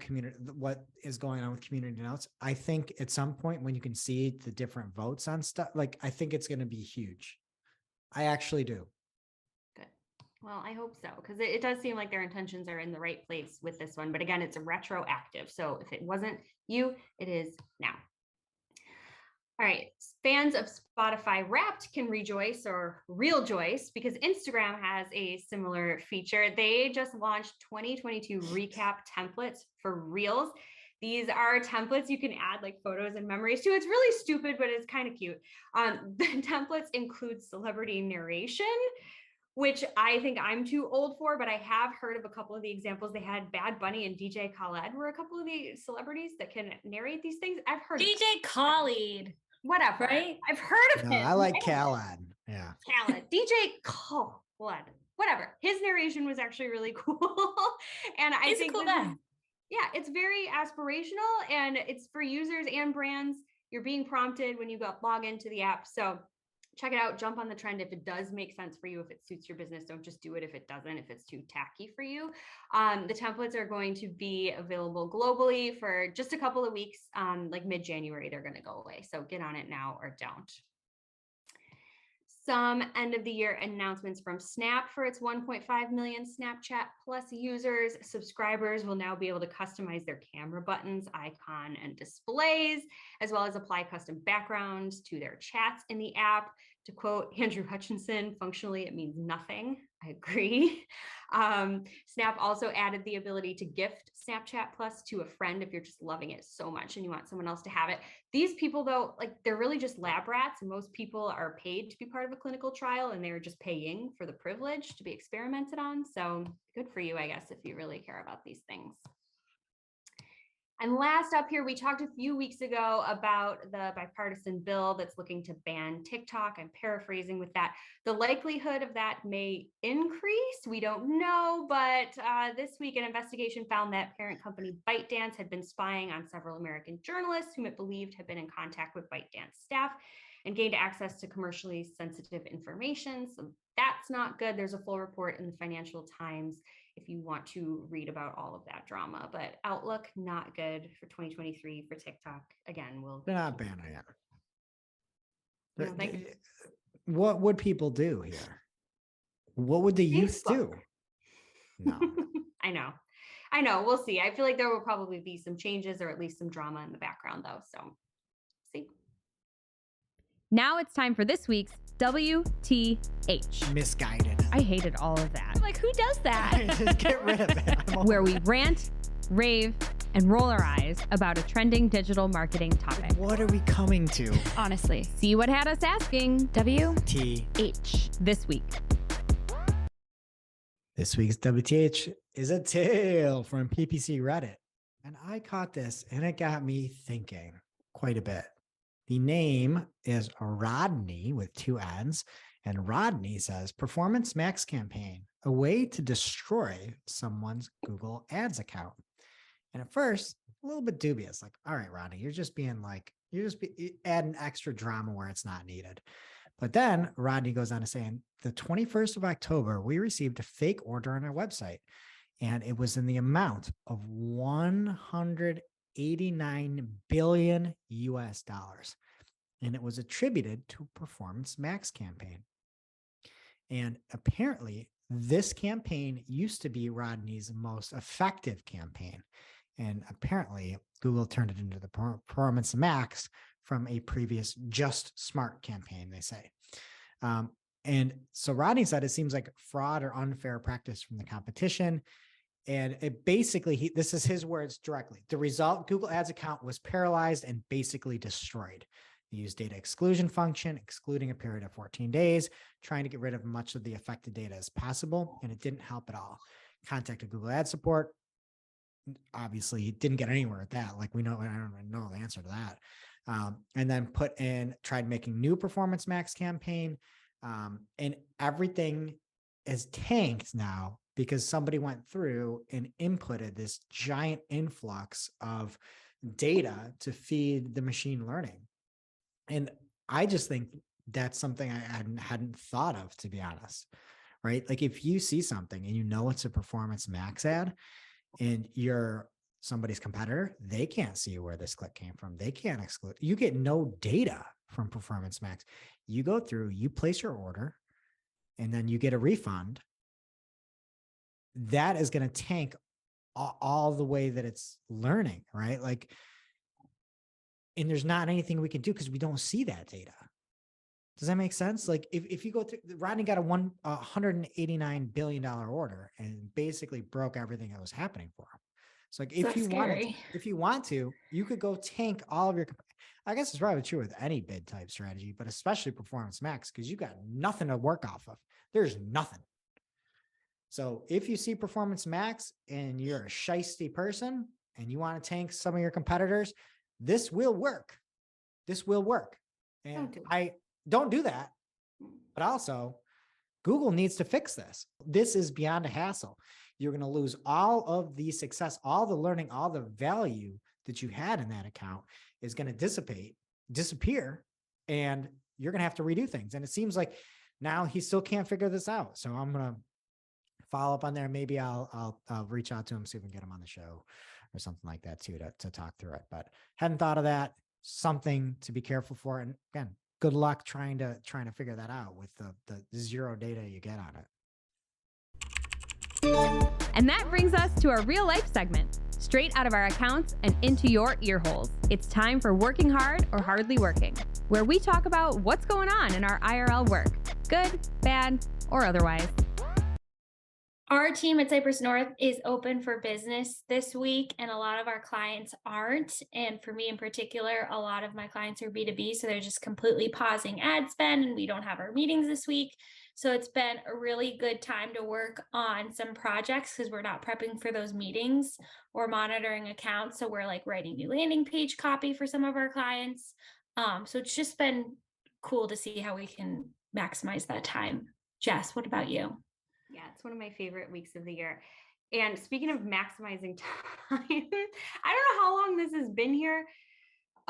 what is going on with community notes. I think at some point when you can see the different votes on stuff, like I think it's going to be huge. I actually do. Good. Well, I hope so, because it does seem like their intentions are in the right place with this one. But again, it's retroactive. So if it wasn't you, it is now. All right, fans of Spotify Wrapped can rejoice or real joyce because Instagram has a similar feature. They just launched 2022 recap templates for Reels. These are templates you can add like photos and memories to. It's really stupid, but it's kind of cute. The templates include celebrity narration, which I think I'm too old for, but I have heard of a couple of the examples. They had Bad Bunny and DJ Khaled were a couple of the celebrities that can narrate these things. I've heard DJ Khaled. Whatever, right? I've heard of him. I like Khaled. Yeah. Khaled. DJ Khaled. Whatever. His narration was actually really cool. And I think yeah, it's very aspirational and it's for users and brands. You're being prompted when you log into the app. So check it out, jump on the trend if it does make sense for you, if it suits your business. Don't just do it if it doesn't, if it's too tacky for you. The templates are going to be available globally for just a couple of weeks, like mid-January, they're going to go away. So get on it now or don't. Some end of the year announcements from Snap for its 1.5 million Snapchat Plus users. Subscribers will now be able to customize their camera buttons, icon, and displays, as well as apply custom backgrounds to their chats in the app. To quote Andrew Hutchinson, functionally, it means nothing. I agree. Snap also added the ability to gift Snapchat Plus to a friend if you're just loving it so much and you want someone else to have it. These people, though, like they're really just lab rats, and most people are paid to be part of a clinical trial, and they're just paying for the privilege to be experimented on. So good for you, I guess, if you really care about these things. And last up here, we talked a few weeks ago about the bipartisan bill that's looking to ban TikTok. I'm paraphrasing with that. The likelihood of that may increase. We don't know, but this week an investigation found that parent company ByteDance had been spying on several American journalists whom it believed had been in contact with ByteDance staff and gained access to commercially sensitive information. So that's not good. There's a full report in the Financial Times if you want to read about all of that drama, but outlook not good for 2023 for TikTok. Again, they're not banning it. What would people do here? What would the youth do? No. I know. We'll see. I feel like there will probably be some changes or at least some drama in the background though. So see. Now it's time for this week's WTH. Misguided. I hated all of that. I'm like, who does that? Just get rid of it. Where we rant, rave, and roll our eyes about a trending digital marketing topic. What are we coming to? Honestly, see what had us asking. WTH. This week. This week's WTH is a tale from PPC Reddit. And I caught this and it got me thinking quite a bit. The name is Rodney with 2 N's. And Rodney says, Performance Max campaign, a way to destroy someone's Google Ads account. And at first, a little bit dubious, like, all right, Rodney, you're just adding extra drama where it's not needed. But then Rodney goes on to say, on the 21st of October, we received a fake order on our website, and it was in the amount of 189 billion US dollars. And it was attributed to a Performance Max campaign. And apparently, this campaign used to be Rodney's most effective campaign. And apparently, Google turned it into the Performance Max from a previous Just Smart campaign, they say. And so Rodney said it seems like fraud or unfair practice from the competition. And it basically, this is his words directly. The result, Google Ads account was paralyzed and basically destroyed. They used data exclusion function, excluding a period of 14 days, trying to get rid of much of the affected data as possible. And it didn't help at all. Contacted Google Ad support. Obviously, he didn't get anywhere with that. Like I don't know the answer to that. And then tried making new Performance Max campaign. And everything is tanked now because somebody went through and inputted this giant influx of data to feed the machine learning. And I just think that's something I hadn't thought of, to be honest, right? Like if you see something and you know it's a Performance Max ad and you're somebody's competitor, they can't see where this click came from. They can't exclude. You get no data from Performance Max. You go through, you place your order, and then you get a refund. That is going to tank all the way that it's learning, right? Like, and there's not anything we can do because we don't see that data. Does that make sense? Like if you go through, Rodney got a $189 billion order and basically broke everything that was happening for him. So like if you want to, you could go tank all of your, I guess it's probably true with any bid type strategy, but especially Performance Max, because you got nothing to work off of. There's nothing. So if you see Performance Max and you're a shisty person and you want to tank some of your competitors, this will work. This will work. And I don't do that. But also, Google needs to fix this. This is beyond a hassle. You're going to lose all of the success, all the learning, all the value that you had in that account is going to disappear, and you're going to have to redo things. And it seems like now he still can't figure this out. So I'm going to follow up on there. Maybe I'll reach out to him, see if we can get him on the show or something like that too, to talk through it. But hadn't thought of that. Something to be careful for. And again, good luck trying to figure that out with the zero data you get on it. And that brings us to our real life segment, straight out of our accounts and into your ear holes. It's time for Working Hard or Hardly Working, where we talk about what's going on in our IRL work, good, bad, or otherwise. Our team at Cypress North is open for business this week, and a lot of our clients aren't. And for me in particular, a lot of my clients are B2B, so they're just completely pausing ad spend, and we don't have our meetings this week. So it's been a really good time to work on some projects because we're not prepping for those meetings or monitoring accounts. So we're like writing new landing page copy for some of our clients. So it's just been cool to see how we can maximize that time. Jess, what about you? Yeah, it's one of my favorite weeks of the year. And speaking of maximizing time, I don't know how long this has been here.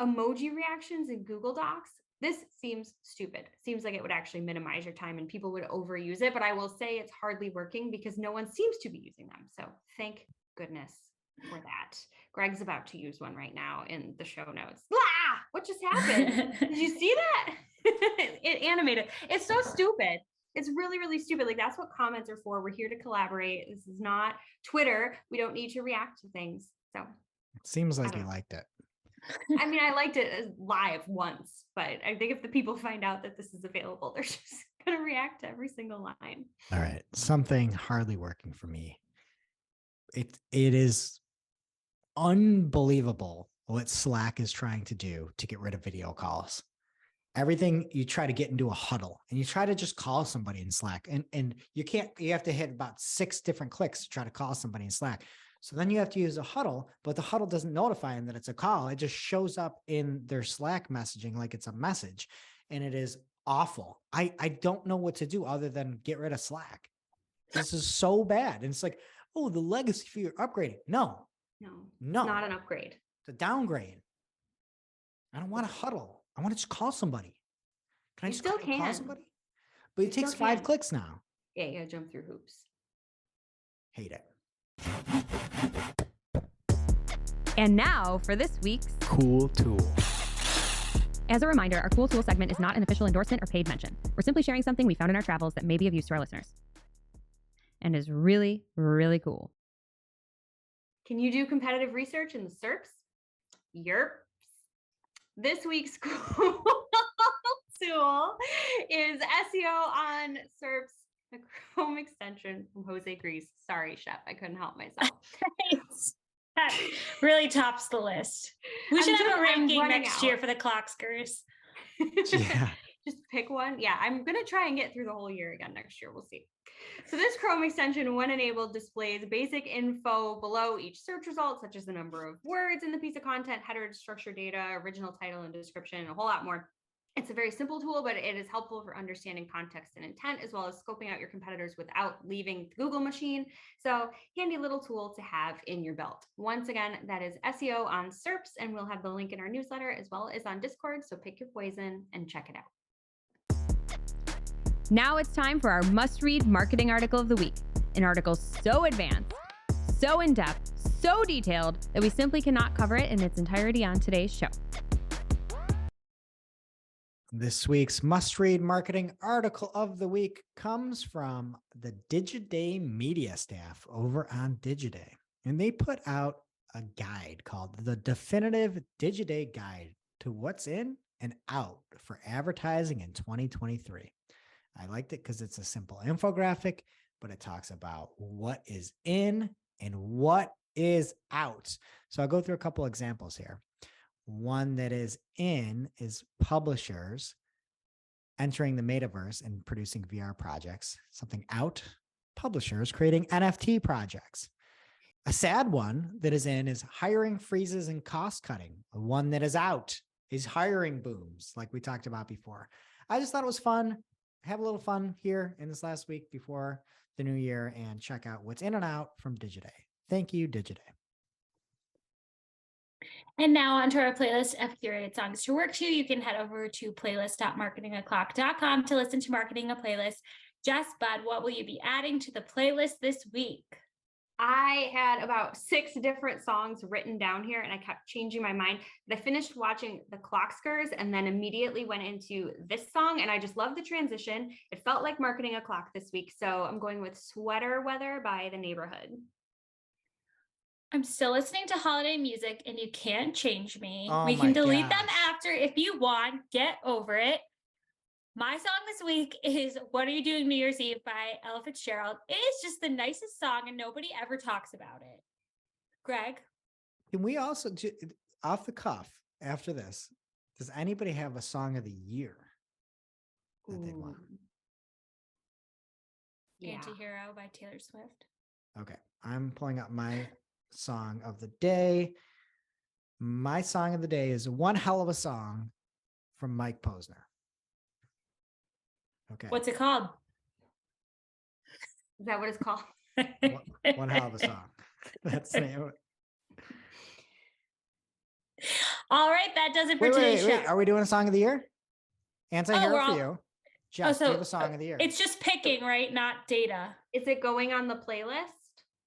Emoji reactions in Google Docs. This seems stupid. Seems like it would actually minimize your time and people would overuse it. But I will say it's hardly working because no one seems to be using them. So thank goodness for that. Greg's about to use one right now in the show notes. Ah, what just happened? Did you see that? It animated. It's so stupid. It's really, really stupid. Like that's what comments are for. We're here to collaborate. This is not Twitter. We don't need to react to things. So it seems like you liked it. I mean, I liked it live once, but I think if the people find out that this is available, they're just going to react to every single line. All right. Something hardly working for me. It is unbelievable what Slack is trying to do to get rid of video calls. Everything you try to get into a huddle and you try to just call somebody in Slack and you can't, you have to hit about 6 different clicks to try to call somebody in Slack. So then you have to use a huddle, but the huddle doesn't notify them that it's a call. It just shows up in their Slack messaging like it's a message, and it is awful. I don't know what to do other than get rid of Slack. This is so bad. And it's like, oh, the legacy fee, you're upgrading. No, No, no, it's not an upgrade. it's a downgrade. I don't want to huddle. I want to just call somebody. Can I You just still call can. somebody? But it You still takes 5 can. clicks now. Yeah, you gotta jump through hoops. Hate it. And now for this week's Cool tool. As a reminder, our Cool Tool segment is not an official endorsement or paid mention. We're simply sharing something we found in our travels that may be of use to our listeners and is really, really cool. Can you do competitive research in the SERPs? Yerp. This week's cool tool is SEO on SERPs, a Chrome extension from Jose Grease. Sorry, Chef, I couldn't help myself. That really tops the list. We should have a ranking running next out. year for the Clockskers. Yeah. Just pick one. Yeah, I'm going to try and get through the whole year again next year. We'll see. So this Chrome extension, when enabled, displays basic info below each search result, such as the number of words in the piece of content, header, structure data, original title and description, and a whole lot more. It's a very simple tool, but it is helpful for understanding context and intent, as well as scoping out your competitors without leaving the Google machine. So handy little tool to have in your belt. Once again, that is SEO on SERPs, and we'll have the link in our newsletter as well as on Discord. So pick your poison and check it out. Now it's time for our must-read marketing article of the week. An article so advanced, so in-depth, so detailed that we simply cannot cover it in its entirety on today's show. This week's must-read marketing article of the week comes from the Digiday media staff over on Digiday. And they put out a guide called the Definitive Digiday Guide to What's In and Out for Advertising in 2023. I liked it because it's a simple infographic, but it talks about what is in and what is out. So I'll go through a couple examples here. One that is in is publishers entering the metaverse and producing VR projects. Something out, publishers creating NFT projects. A sad one that is in is hiring freezes and cost cutting. One that is out is hiring booms, like we talked about before. I just thought it was fun. Have a little fun here in this last week before the new year and check out what's in and out from Digiday. Thank you, Digiday. And now onto our playlist of curated songs to work to. You can head over to playlist.marketingoclock.com to listen to Marketing a Playlist. Jess, Bud, what will you be adding to the playlist this week? I had about 6 different songs written down here, and I kept changing my mind. But I finished watching the Clockskers and then immediately went into this song, and I just love the transition. It felt like Marketing a Clock this week, so I'm going with Sweater Weather by The Neighborhood. I'm still listening to holiday music, and you can't change me. Oh we can my delete them gosh. after if you want. Get over it. My song this week is What Are You Doing New Year's Eve by Ella Fitzgerald. It is just the nicest song, and nobody ever talks about it. Greg? Can we also, off the cuff, after this, does anybody have a song of the year that they want? Yeah. Anti-Hero by Taylor Swift. Okay, I'm pulling up my song of the day. My song of the day is One Hell of a Song from Mike Posner. Okay. What's it called? Is that what it's called? One hell of a song. That's the name of it. All right, that does it for today's show. Are we doing a song of the year? Anti-hero we're for all- you. Jess, so, give a song of the year. It's just picking, right? Not data. Is it going on the playlist?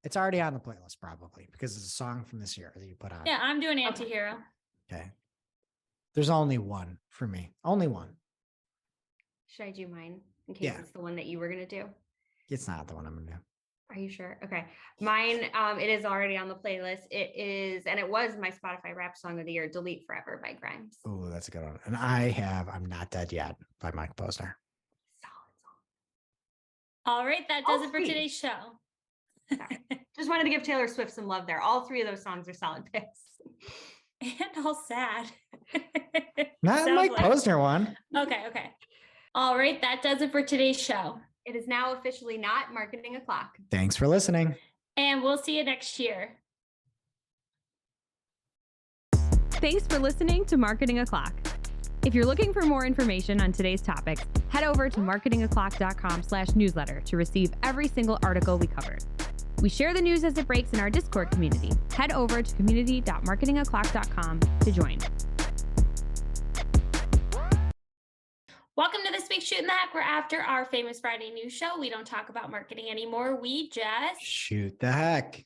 It's already on the playlist probably because it's a song from this year that you put on. Yeah, I'm doing Anti-Hero. Okay. There's only one for me. Only one. Should I do mine in case Yeah. it's the one that you were going to do? It's not the one I'm gonna do. Are you sure? Okay. Mine, it is already on the playlist. It is, and it was my Spotify rap song of the year, Delete Forever by Grimes. Oh, that's a good one. And I'm Not Dead Yet by Mike Posner. Solid song. All right, that does Oh, it for sweet. today's show. Sorry. Just wanted to give Taylor Swift some love there. All 3 of those songs are solid picks. And all sad. Not Sounds Mike like- Posner one. Okay. All right, that does it for today's show. It is now officially not Marketing O'Clock. Thanks for listening. And we'll see you next year. Thanks for listening to Marketing O'Clock. If you're looking for more information on today's topics, head over to marketingoclock.com/newsletter to receive every single article we covered. We share the news as it breaks in our Discord community. Head over to community.marketingoclock.com to join. Welcome to this week's Shoot in the Heck. We're after our famous Friday news show. We don't talk about marketing anymore. We just Shoot the heck.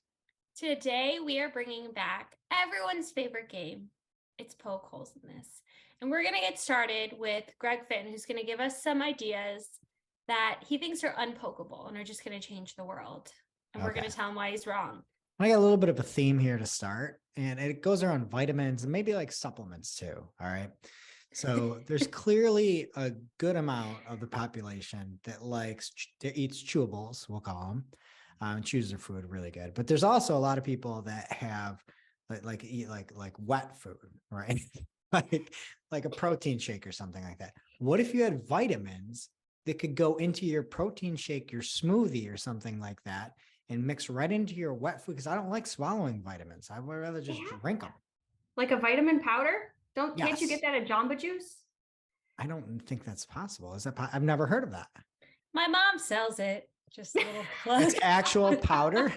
Today we are bringing back everyone's favorite game. It's poke holes in this. And we're going to get started with Greg Finn, who's going to give us some ideas that he thinks are unpokeable and are just going to change the world. And we're going to tell him why he's wrong. I got a little bit of a theme here to start, and it goes around vitamins and maybe like supplements too. All right. So there's clearly a good amount of the population that eats chewables, we'll call them, and chews their food really good. But there's also a lot of people that have eat wet food, right? like a protein shake or something like that. What if you had vitamins that could go into your protein shake, your smoothie or something like that, and mix right into your wet food? Because I don't like swallowing vitamins. I would rather just drink them. Like a vitamin powder? Can't you Yes. get that at Jamba Juice? I don't think that's possible. Is that? I've never heard of that. My mom sells it. Just a little plug. It's actual powder.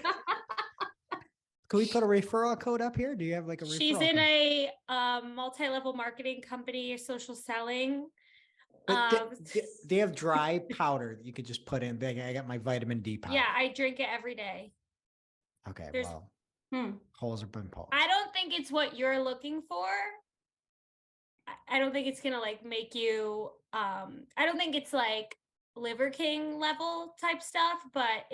Can we put a referral code up here? Do you have like a referral? She's in code? a multi-level marketing company, social selling. But they have dry powder that you could just put in. I got my vitamin D powder. Yeah, I drink it every day. Okay. There's- Well, holes are been poked. I don't think it's what you're looking for. I don't think it's gonna make you I don't think it's like Liver King level type stuff, but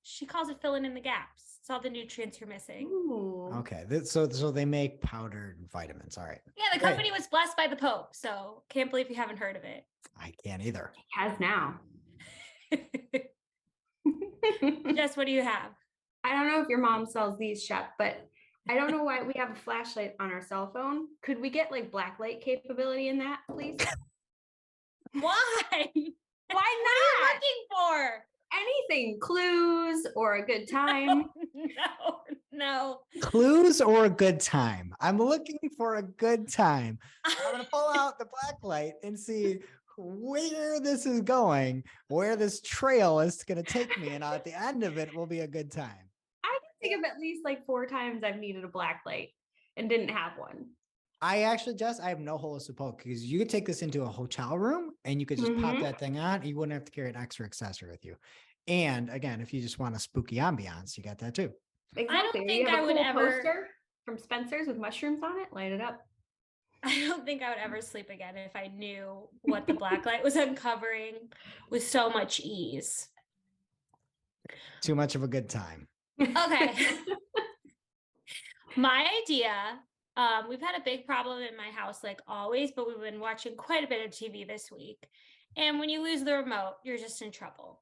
she calls it filling in the gaps. It's all the nutrients you're missing. Ooh. Okay. So they make powdered vitamins. All right. Yeah, the Great. company was blessed by the Pope, so can't believe you haven't heard of it. I can't either. Has now. Jess, what do you have? I don't know if your mom sells these, Chef, but I don't know why we have a flashlight on our cell phone. Could we get like blacklight capability in that, please? Why? Why What are you not? looking for? Anything, clues or a good time. No. Clues or a good time? I'm looking for a good time. I'm going to pull out the black light and see where this is going, where this trail is going to take me. And at the end of it will be a good time. I can think of at least like 4 times I've needed a blacklight and didn't have one. I have no holes to poke because you could take this into a hotel room and you could just pop Mhm. that thing on. You wouldn't have to carry an extra accessory with you. And again, if you just want a spooky ambiance, you got that too. Exactly. You think have I a would cool ever- poster from Spencer's with mushrooms on it. Light it up. I don't think I would ever sleep again if I knew what the black light was uncovering with so much ease. Too much of a good time. Okay. My idea, we've had a big problem in my house, like always, but we've been watching quite a bit of TV this week. And when you lose the remote, you're just in trouble.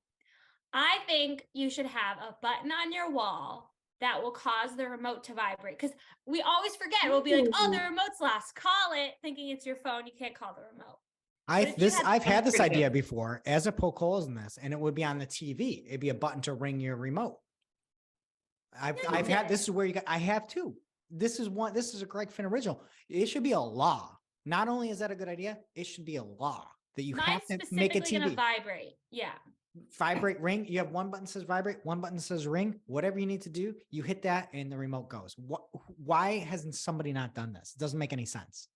I think you should have a button on your wall that will cause the remote to vibrate. Because we always forget. We'll be like, oh, the remote's lost. Call it, thinking it's your phone. You can't call the remote. I've had this pretty idea good. before as a poke holes in this, and it would be on the TV. It'd be a button to ring your remote. I've had this is where I have two. This is a Greg Finn original. It should be a law. Not only is that a good idea, it should be a law that you Mine's have to make a specifically going TV. to vibrate. Yeah. Vibrate, ring. You have one button says vibrate, one button says ring. Whatever you need to do, you hit that and the remote goes. Why hasn't somebody not done this? It doesn't make any sense.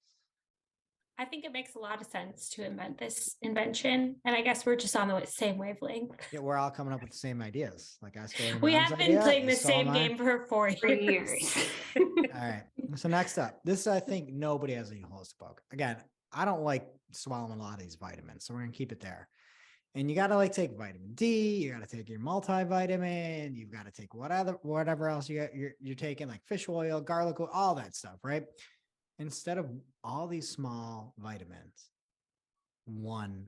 I think it makes a lot of sense to invent this invention. And I guess we're just on the same wavelength. Yeah, we're all coming up with the same ideas. Like I stole We your mom's have been idea, playing the so same am I. game for 4 For years. years. All right. So next up, this I think nobody has any holes to poke. Again, I don't like swallowing a lot of these vitamins, so we're gonna keep it there. And you gotta take vitamin D, you gotta take your multivitamin, you've got to take whatever else you're taking, like fish oil, garlic oil, all that stuff, right? Instead of all these small vitamins, one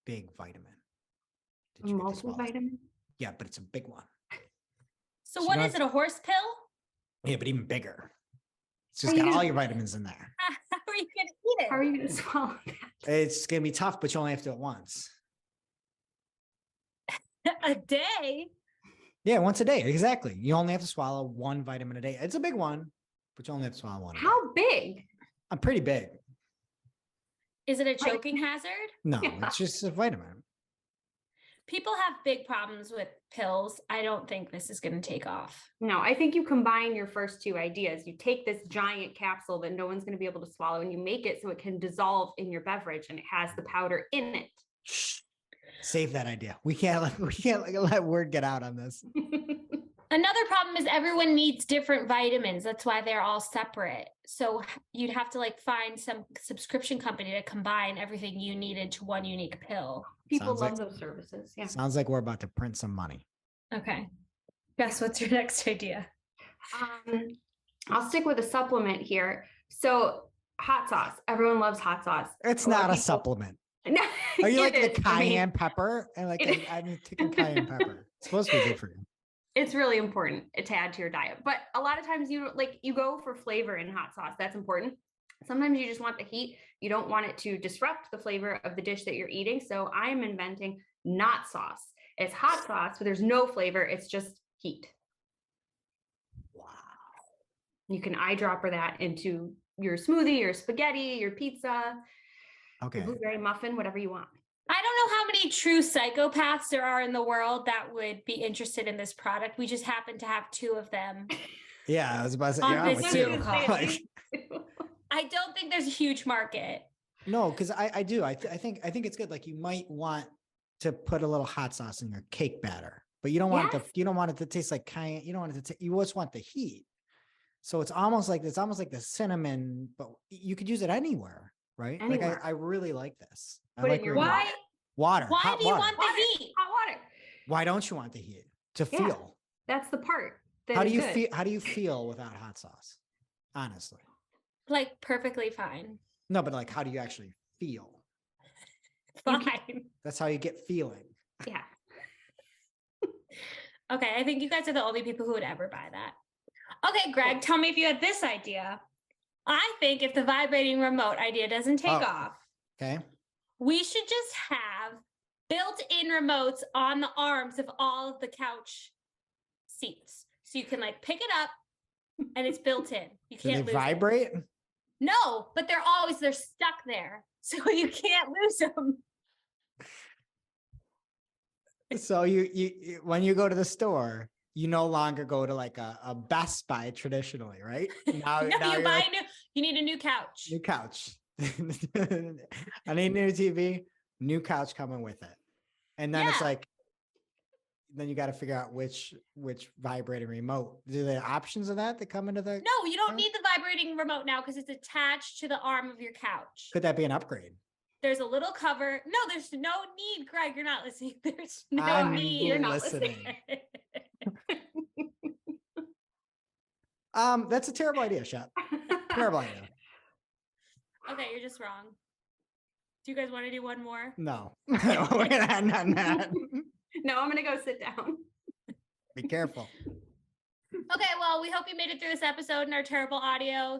big vitamin. Did you get this, Wallace? Multivitamin. Yeah, but it's a big one. So what is it? A horse pill? Yeah, but even bigger. It's just got all your vitamins in there. How are you going to eat it? How are you going to swallow that? It's going to be tough, but you only have to do it once. A day? Yeah, once a day. Exactly. You only have to swallow one vitamin a day. It's a big one, but you only have to swallow one. How big? I'm pretty big. Is it a choking hazard? No, Yeah. it's just a vitamin. People have big problems with pills. I don't think this is going to take off. No, I think you combine your first two ideas. You take this giant capsule that no one's going to be able to swallow and you make it so it can dissolve in your beverage and it has the powder in it. Shh. Save that idea. We can't let word get out on this. Another problem is everyone needs different vitamins. That's why they're all separate. So you'd have to like find some subscription company to combine everything you need into one unique pill. People Sounds love like- those services. Yeah. Sounds like we're about to print some money. Okay. Guess what's your next idea? I'll stick with a supplement here. So hot sauce. Everyone loves hot sauce. It's A lot not of a people- supplement. No, Are you like it the is. I mean, cayenne pepper? And like, I'm taking cayenne pepper. It's supposed to be good for you. it's really important to add to your diet. But a lot of times you go for flavor in hot sauce. That's important. Sometimes you just want the heat. You don't want it to disrupt the flavor of the dish that you're eating. So I'm inventing not sauce. It's hot sauce, but there's no flavor. It's just heat. Wow. You can eyedropper that into your smoothie, your spaghetti, your pizza, Okay. your blueberry muffin, whatever you want. I don't know how many true psychopaths there are in the world that would be interested in this product. We just happen to have two of them. Yeah, I was about to say, On yeah, I'm this with Zoom you. call. Like, I don't think there's a huge market. no, because I do. I think it's good. Like you might want to put a little hot sauce in your cake batter, but you don't want you don't want it to taste like cayenne. You don't want it to. You just want the heat. So it's almost like the cinnamon, but you could use it anywhere, right? Anywhere. Like I really like this. I Put it like in your where you- Why? water. Why hot do you water. want the heat? Hot water. Why don't you want the heat to Yeah. feel? That's the part. That How do is you good. feel? How do you feel without hot sauce? Honestly, Like perfectly fine. no, but like, how do you actually feel? Fine. That's how you get feeling. Yeah. Okay, I think you guys are the only people who would ever buy that. Okay, Greg, tell me if you had this idea. I think if the vibrating remote idea doesn't take Oh. off, Okay. we should just have built-in remotes on the arms of all of the couch seats. So you can like pick it up and it's built in. You Do they can't lose it. vibrate? No, but they're stuck there. So you can't lose them. So you when you go to the store, you no longer go to like a Best Buy traditionally, right? Now, No, now you you're buy like, a you need a new couch. new couch. I need a new TV, new couch coming with it. And then it's Yeah. like, then you got to figure out which vibrating remote. Do there options of that come into the? No, you don't Huh? need the vibrating remote now because it's attached to the arm of your couch. Could that be an upgrade? There's a little cover. No, there's no need, Greg. You're not listening. There's no I'm need. You're not listening. listening. That's a terrible idea, Shep. Terrible idea. Okay, you're just wrong. Do you guys want to do one more? No, we're not end on that. No, I'm gonna go sit down. Be careful. Okay, well, we hope you made it through this episode in our terrible audio.